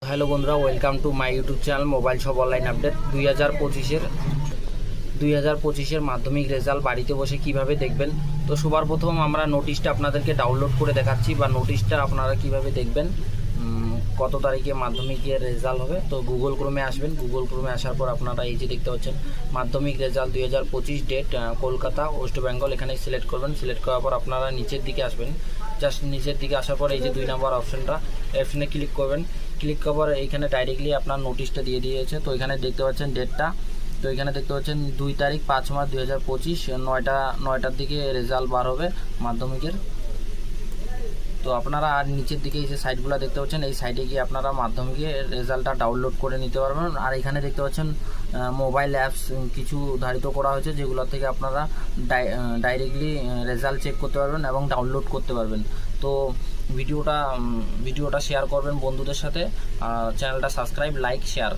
Hello বন্ধুরা, welcome to my YouTube channel mobile shop online update. 2025-এর Madhyamik result বাড়িতে বসে কিভাবে দেখবেন। তো সবার প্রথম আমরা নোটিশটা আপনাদেরকে ডাউনলোড করে দেখাচ্ছি, বা নোটিশটা আপনারা কিভাবে দেখবেন, কত তারিখে মাধ্যমিকের রেজাল্ট হবে। তো গুগল ক্রোমে আসবেন। গুগল ক্রোমে আসার পর আপনারা এই যে দেখতে পাচ্ছেন Madhyamik result 2025 date Kolkata West Bengal, এখানে সিলেক্ট করবেন। সিলেক্ট করার পর আপনারা নিচের দিকে আসবেন। জাস্ট নিচের দিকে আসার পর এই যে 2 নম্বর অপশনে ক্লিক করবেন। ক্লিক করার পর এইখানে ডাইরেক্টলি আপনার নোটিশটা দিয়ে দিয়েছে। তো এখানে দেখতে পাচ্ছেন ডেটটা। তো এখানে দেখতে পাচ্ছেন 2 তারিখ 5 মার্চ 2025 9টার দিকে রেজাল্ট বার হবে মাধ্যমিকের। তো আপনারা আর নিচের দিকে এই যে সাইটগুলো দেখতে পাচ্ছেন, এই সাইটে গিয়ে আপনারা মাধ্যমিকের রেজাল্টটা ডাউনলোড করে নিতে পারবেন। আর এখানে দেখতে পাচ্ছেন মোবাইল অ্যাপস কিছু ধারিত করা হয়েছে, যেগুলো থেকে আপনারা ডাইরেক্টলি রেজাল্ট চেক করতে পারবেন এবং ডাউনলোড করতে পারবেন। তো ভিডিওটা শেয়ার করবেন বন্ধুদের সাথে, চ্যানেলটা সাবস্ক্রাইব, লাইক, শেয়ার।